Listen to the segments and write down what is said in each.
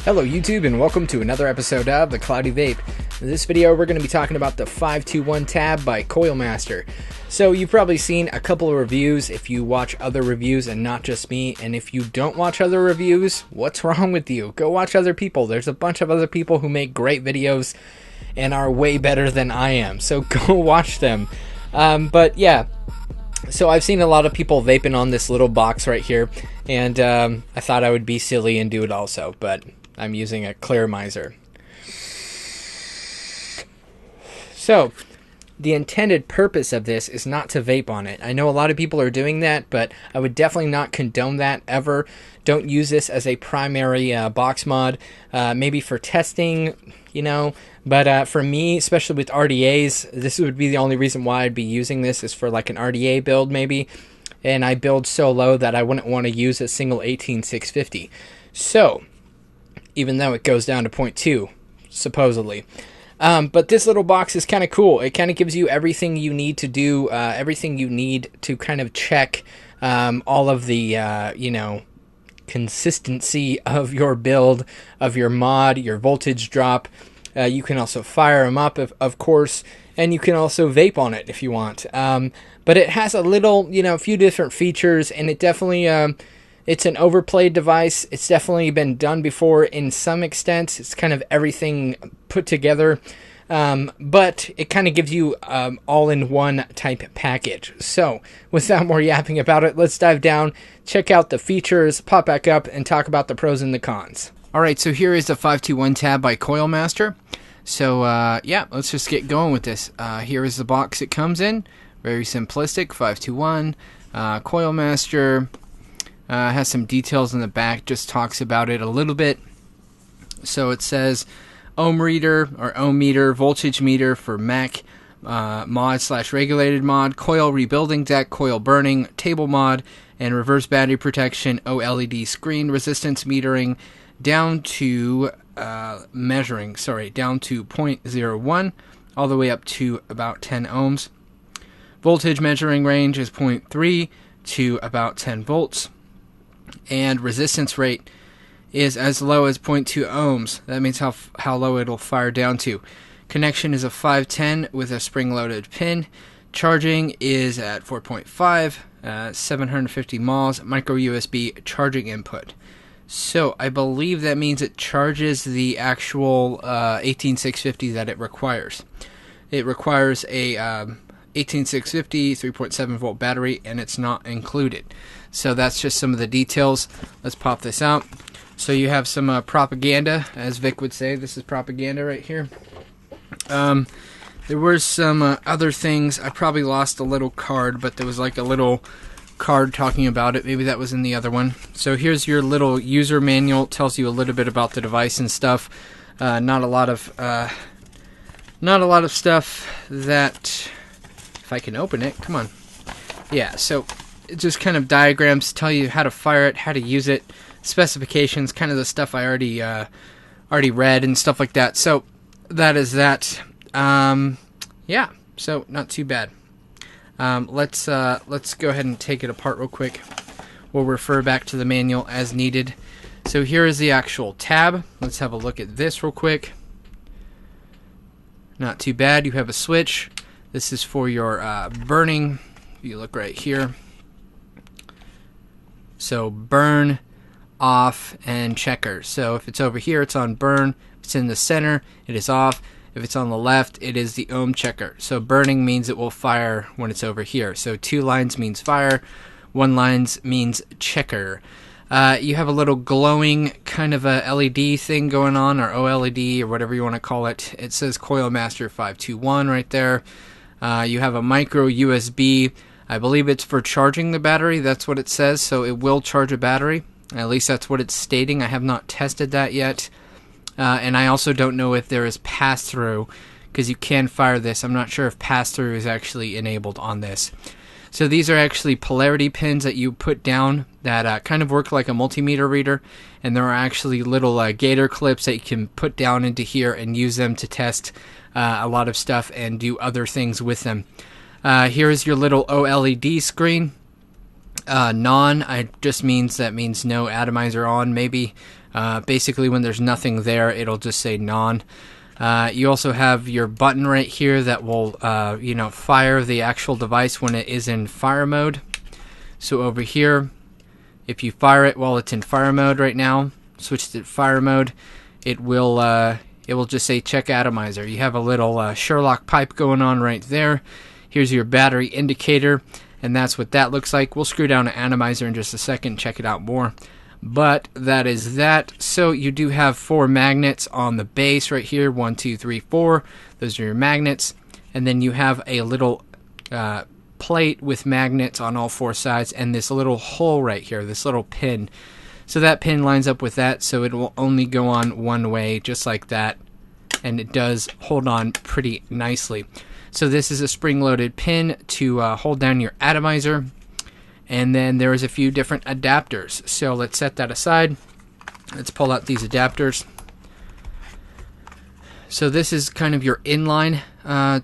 Hello YouTube and welcome to another episode of The Cloudy Vape. In this video we're going to be talking about the 521 tab by Coil Master. So you've probably seen a couple of reviews if you watch other reviews and not just me, and if you don't watch other reviews, what's wrong with you? Go watch other people. There's a bunch of other people who make great videos and are way better than I am, so go watch them. But yeah, so I've seen a lot of people vaping on this little box right here, and I thought I would be silly and do it also, but I'm using a Coilmaster. So, the intended purpose of this is not to vape on it. I know a lot of people are doing that, but I would definitely not condone that ever. Don't use this as a primary box mod. Maybe for testing, you know. But for me, especially with RDAs, this would be the only reason why I'd be using this is for like an RDA build maybe. And I build so low that I wouldn't want to use a single 18650. So, even though it goes down to 0.2, supposedly. But this little box is kind of cool. It kind of gives you everything you need to do, everything you need to kind of check all of the, you know, consistency of your build, of your mod, your voltage drop. You can also fire them up, of course, and you can also vape on it if you want. But it has a little, you know, a few different features, and it definitely... It's an overplayed device. It's definitely been done before in some extent. It's kind of everything put together. But it kind of gives you all-in-one type package. So, without more yapping about it, let's dive down, check out the features, pop back up, and talk about the pros and the cons. Alright, so here is the 521 tab by Coil Master. So, yeah, let's just get going with this. Here is the box it comes in. Very simplistic, 521, Coil Master. Has some details in the back, just talks about it a little bit. So it says ohm reader or ohm meter, voltage meter for Mac, mod / regulated mod, coil rebuilding deck, coil burning, table mod, and reverse battery protection, OLED screen resistance metering, down to measuring, down to 0.01 all the way up to about 10 ohms. Voltage measuring range is 0.3 to about 10 volts. And resistance rate is as low as 0.2 ohms. That means how low it'll fire down to. Connection is a 510 with a spring-loaded pin. Charging is at 4.5, 750 mAh, micro USB charging input. So I believe that means it charges the actual 18650 that it requires. It requires a 18650 3.7 volt battery, and it's not included. So that's just some of the details. Let's pop this out. So you have some propaganda, as Vic would say. This is propaganda right here. There were some other things. I probably lost a little card, but there was like a little card talking about it. Maybe that was in the other one. So here's your little user manual. It tells you a little bit about the device and stuff. Not a lot of stuff that... If I can open it, come on. Yeah, so it just kind of diagrams, tell you how to fire it, how to use it, specifications, kind of the stuff I already read and stuff like that. So that is that. Yeah, so not too bad. Let's go ahead and take it apart real quick. We'll refer back to the manual as needed. So here is the actual tab. Let's have a look at this real quick. Not too bad. You have a switch. This is for your burning. If you look right here. So burn, off, and checker. So if it's over here, it's on burn. If it's in the center, it is off. If it's on the left, it is the ohm checker. So burning means it will fire when it's over here. So 2 lines means fire. 1 lines means checker. You have a little glowing kind of a LED thing going on, or OLED, or whatever you want to call it. It says Coilmaster 521 right there. You have a micro USB. I believe it's for charging the battery. That's what it says. So it will charge a battery. At least that's what it's stating. I have not tested that yet. And I also don't know if there is pass-through, because you can fire this. I'm not sure if pass-through is actually enabled on this. So these are actually polarity pins that you put down that kind of work like a multimeter reader. And there are actually little gator clips that you can put down into here and use them to test a lot of stuff and do other things with them. Here is your little OLED screen. Non, I just means no atomizer on, maybe. Basically, when there's nothing there, it'll just say non. You also have your button right here that will, fire the actual device when it is in fire mode. So over here, if you fire it while it's in fire mode right now, switch to fire mode, it will just say check atomizer. You have a little Sherlock pipe going on right there. Here's your battery indicator, and that's what that looks like. We'll screw down an atomizer in just a second, check it out more. But that is that. So you do have 4 magnets on the base right here. 1, 2, 3, 4. Those are your magnets. And then you have a little plate with magnets on all 4 sides, and this little hole right here, this little pin. So that pin lines up with that, so it will only go on one way, just like that. And it does hold on pretty nicely. So this is a spring-loaded pin to hold down your atomizer. And then there is a few different adapters. So let's set that aside. Let's pull out these adapters. So this is kind of your inline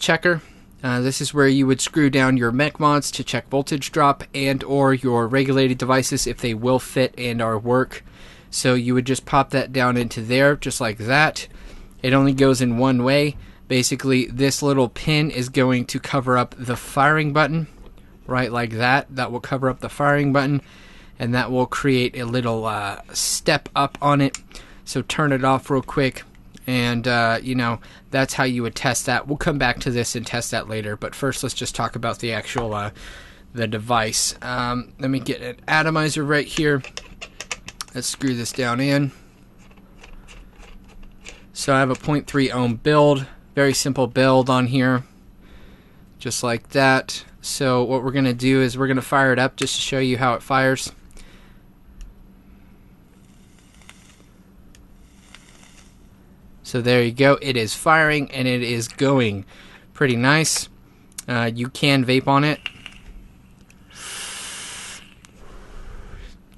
checker. This is where you would screw down your mech mods to check voltage drop and or your regulated devices if they will fit and or work. So you would just pop that down into there just like that. It only goes in one way. Basically, this little pin is going to cover up the firing button, right like that. That will cover up the firing button, and that will create a little step up on it. So turn it off real quick, and that's how you would test that. We'll come back to this and test that later, but first let's just talk about the actual the device. Let me get an atomizer right here. Let's screw this down in. So I have a 0.3 ohm build. Very simple build on here, just like that. So what we're going to do is we're going to fire it up just to show you how it fires. So there you go. It is firing and it is going pretty nice. You can vape on it.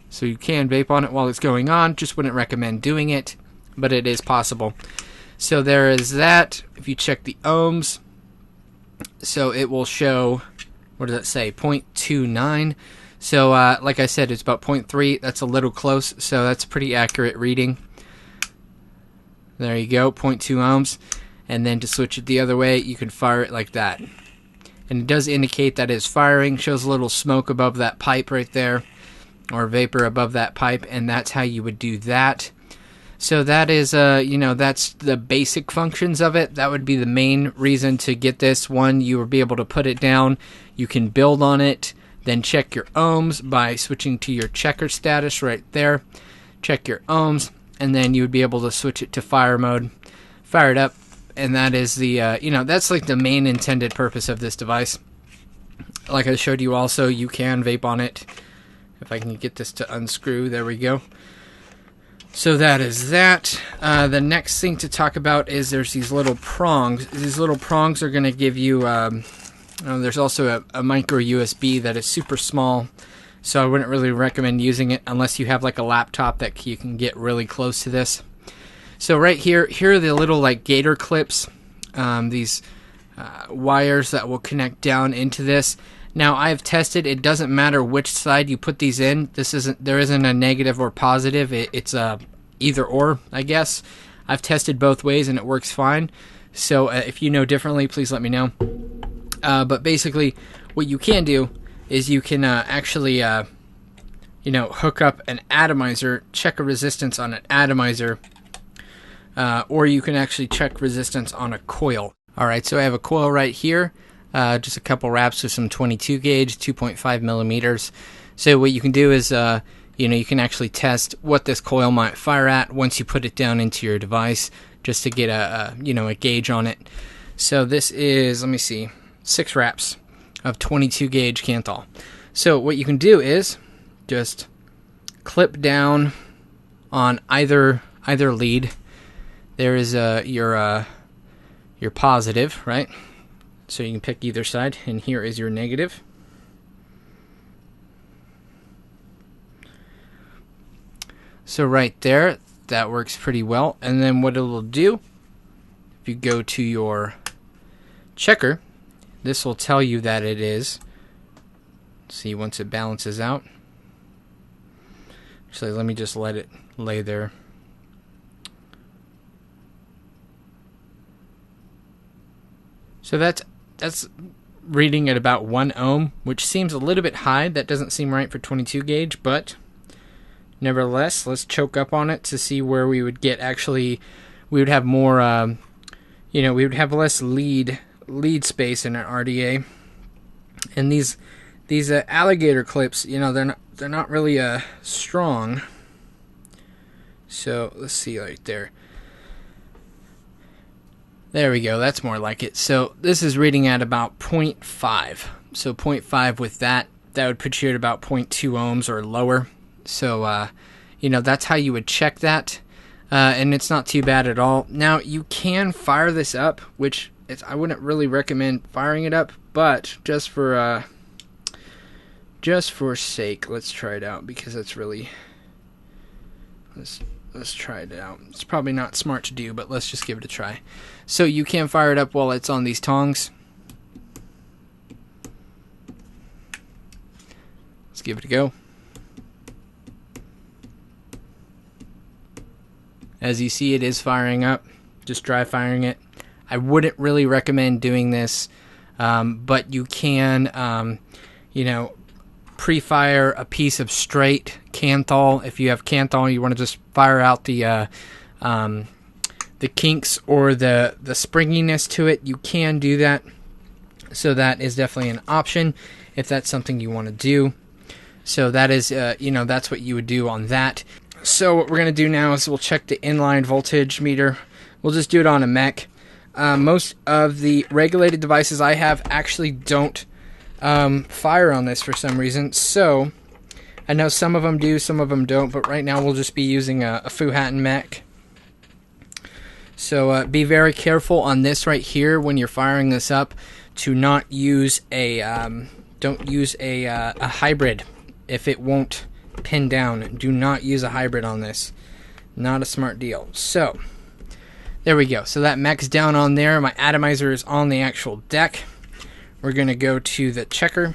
So you can vape on it while it's going on. Just wouldn't recommend doing it, but it is possible. So there is that. If you check the ohms, so it will show, what does that say, 0.29. So like I said, it's about 0.3. That's a little close, so that's a pretty accurate reading. There you go, 0.2 ohms. And then to switch it the other way, you can fire it like that. And it does indicate that it's firing. Shows a little smoke above that pipe right there, or vapor above that pipe, and that's how you would do that. So that is, that's the basic functions of it. That would be the main reason to get this one. You will be able to put it down. You can build on it, then check your ohms by switching to your checker status right there. Check your ohms, and then you would be able to switch it to fire mode, fire it up, and that is the, that's like the main intended purpose of this device. Like I showed you also, you can vape on it. If I can get this to unscrew, there we go. So that is that. The next thing to talk about is there's these little prongs. These little prongs are going to give you, there's also a micro USB that is super small, so I wouldn't really recommend using it unless you have like a laptop that you can get really close to this. So right here are the little like gator clips, these wires that will connect down into this. Now I've tested, it doesn't matter which side you put these in. There isn't a negative or positive. It's a either or, I guess. I've tested both ways and it works fine. So if you know differently, please let me know. But basically, what you can do is you can actually, hook up an atomizer, check a resistance on an atomizer, or you can actually check resistance on a coil. All right, so I have a coil right here. Just a couple wraps with some 22 gauge, 2.5 millimeters. So what you can do is, you can actually test what this coil might fire at once you put it down into your device, just to get a gauge on it. So this is, let me see, 6 wraps of 22 gauge Canthal. So what you can do is just clip down on either lead. There is your positive, right? So you can pick either side, and here is your negative. So right there, that works pretty well. And then what it will do, if you go to your checker, this will tell you that it is. See, once it balances out. So let me just let it lay there So that's reading at about 1 ohm, which seems a little bit high. That doesn't seem right for 22 gauge, but nevertheless, let's choke up on it to see where we would get. Actually, we would have more, we would have less lead space in an RDA. And these alligator clips, they're not really strong. So let's see right there. There we go. That's more like it. So this is reading at about 0.5. So 0.5 with that would put you at about 0.2 ohms or lower. So, that's how you would check that. And it's not too bad at all. Now, you can fire this up, which I wouldn't really recommend firing it up, but just for sake, let's try it out, because that's really... Let's try it out. It's probably not smart to do, but let's just give it a try. So you can fire it up while it's on these tongs. Let's give it a go. As you see, it is firing up. Just dry firing it. I wouldn't really recommend doing this, but you can, pre-fire a piece of straight Kanthal. If you have Kanthal, you want to just fire out the kinks or the springiness to it. You can do that. So that is definitely an option if that's something you want to do. So that is, that's what you would do on that. So what we're going to do now is we'll check the inline voltage meter. We'll just do it on a mech. Most of the regulated devices I have actually don't fire on this for some reason. So I know some of them do, some of them don't, but right now we'll just be using a Fuhattan mech. So be very careful on this right here when you're firing this up to not use a hybrid if it won't pin down. Do not use a hybrid on this. Not a smart deal. So there we go. So that mech's down on there. My atomizer is on the actual deck. We're going to go to the checker.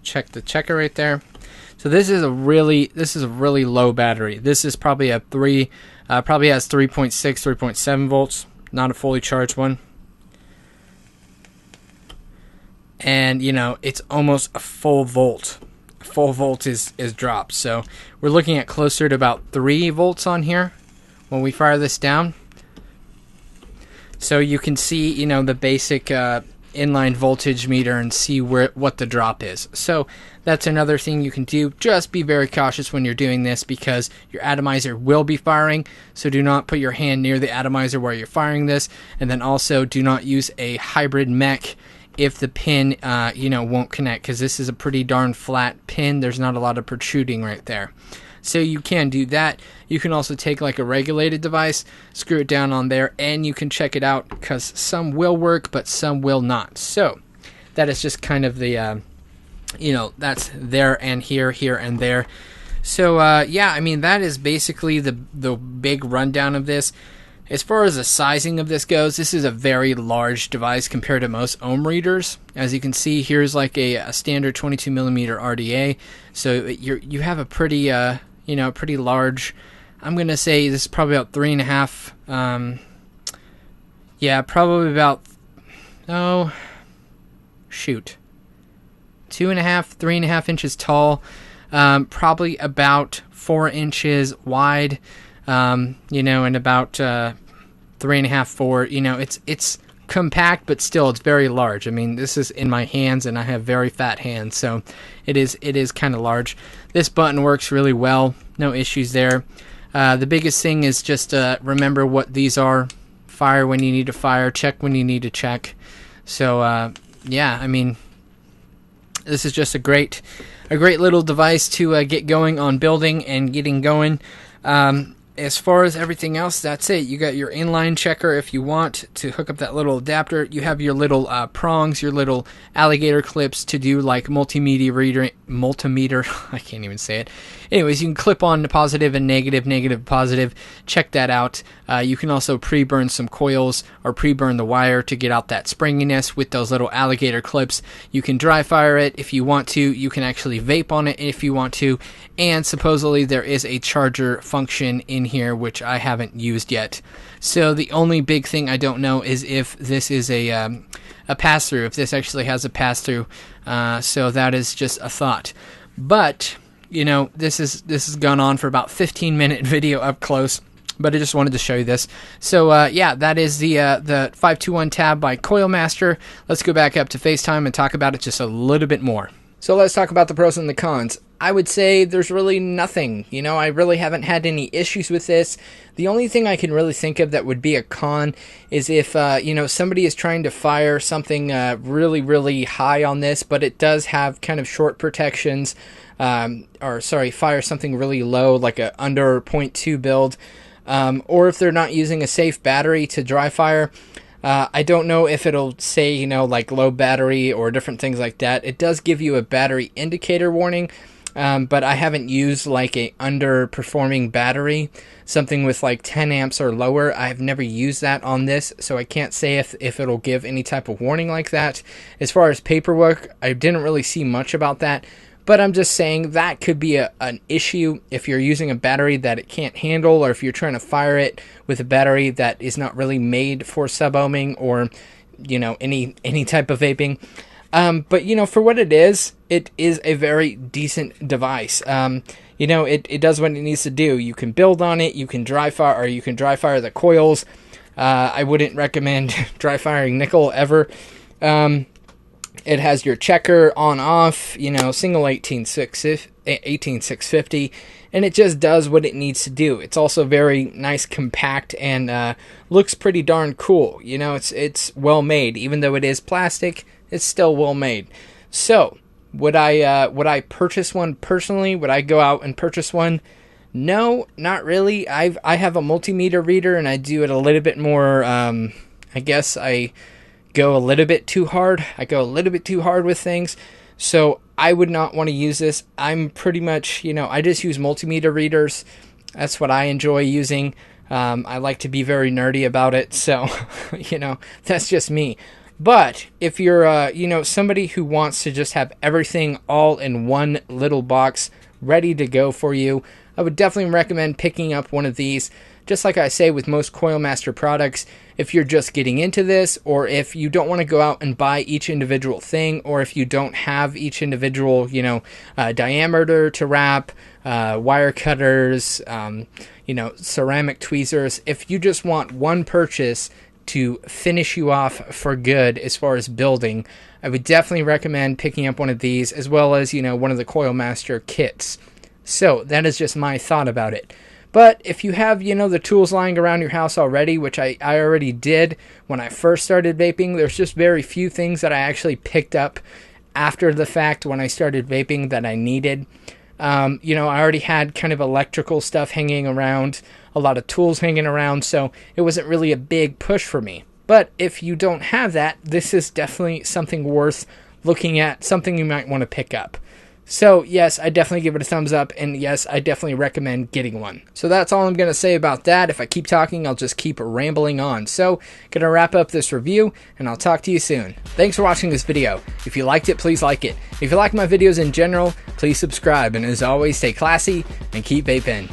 Check the checker right there. So this is a really low battery. This is probably a probably has 3.6, 3.7 volts. Not a fully charged one. And it's almost a full volt. Full volt is dropped. So we're looking at closer to about 3 volts on here when we fire this down. So you can see, the basic inline voltage meter and see what the drop is. So that's another thing you can do. Just be very cautious when you're doing this, because your atomizer will be firing. So do not put your hand near the atomizer while you're firing this. And then also do not use a hybrid mech if the pin won't connect, because this is a pretty darn flat pin. There's not a lot of protruding right there. So you can do that. You can also take like a regulated device, screw it down on there, and you can check it out, because some will work but some will not. So that is just kind of the that's there and here and there. So that is basically the big rundown of this. As far as the sizing of this goes, this is a very large device compared to most ohm readers. As you can see, here's like a standard 22 millimeter RDA. So you have a pretty pretty large. I'm gonna say this is probably about 3.5. Probably about 2.5, 3.5 inches tall. Probably about 4 inches wide. And about 3.5, 4. It's compact, but still it's very large. I mean, this is in my hands, and I have very fat hands, so it is kind of large. This button works really well. No issues there. The biggest thing is just remember what these are. Fire when you need to fire. Check when you need to check. So this is just a great little device to get going on building and getting going. as far as everything else, that's it. You got your inline checker if you want to hook up that little adapter. You have your little prongs, your little alligator clips to do like multimeter. I can't even say it. Anyways, you can clip on the positive and negative, negative, positive. Check that out. You can also pre-burn some coils or pre-burn the wire to get out that springiness with those little alligator clips. You can dry fire it if you want to. You can actually vape on it if you want to. And supposedly there is a charger function in here, which I haven't used yet. So the only big thing I don't know is if this is a pass-through, if this actually has a pass-through. So that is just a thought. But you know, this has gone on for about 15-minute video up close, but I just wanted to show you this. So yeah, that is the 521 tab by Coil Master. Let's go back up to FaceTime and talk about it just a little bit more. So let's talk about the pros and the cons. I would say there's really nothing. You know, I really haven't had any issues with this. The only thing I can really think of that would be a con is if, you know, somebody is trying to fire something really, really high on this, but it does have kind of short protections, fire something really low, like a under 0.2 build, or if they're not using a safe battery to dry fire. I don't know if it'll say, you know, like low battery or different things like that. It does give you a battery indicator warning, but I haven't used like a underperforming battery, something with like 10 amps or lower. I've never used that on this, so I can't say if it'll give any type of warning like that. As far as paperwork, I didn't really see much about that. But I'm just saying that could be an issue if you're using a battery that it can't handle, or if you're trying to fire it with a battery that is not really made for sub-ohming or, you know, any type of vaping. But, you know, for what it is a very decent device. You know, it does what it needs to do. You can build on it, you can dry fire, or you can dry fire the coils. I wouldn't recommend dry firing nickel ever. It has your checker on off, you know, single 18650, and it just does what it needs to do. It's also very nice, compact, and looks pretty darn cool. You know, it's well made. Even though it is plastic, it's still well made. So, would I purchase one personally? Would I go out and purchase one? No, not really. I have a multimeter reader, and I do it a little bit more. I guess I go a little bit too hard. I go a little bit too hard with things. So I would not want to use this. I'm pretty much, you know, I just use multimeter readers. That's what I enjoy using. I like to be very nerdy about it. So, you know, that's just me. But if you're, you know, somebody who wants to just have everything all in one little box ready to go for you, I would definitely recommend picking up one of these. Just like I say with most Coilmaster products, if you're just getting into this, or if you don't want to go out and buy each individual thing, or if you don't have each individual, you know, diameter to wrap, wire cutters, you know, ceramic tweezers, if you just want one purchase to finish you off for good as far as building, I would definitely recommend picking up one of these, as well as, you know, one of the Coilmaster kits. So that is just my thought about it. But if you have, you know, the tools lying around your house already, which I already did when I first started vaping, there's just very few things that I actually picked up after the fact when I started vaping that I needed. You know, I already had kind of electrical stuff hanging around, a lot of tools hanging around, so it wasn't really a big push for me. But if you don't have that, this is definitely something worth looking at, something you might want to pick up. So, yes, I definitely give it a thumbs up, and yes, I definitely recommend getting one. So that's all I'm going to say about that. If I keep talking, I'll just keep rambling on. So, going to wrap up this review, and I'll talk to you soon. Thanks for watching this video. If you liked it, please like it. If you like my videos in general, please subscribe, and as always, stay classy and keep vaping.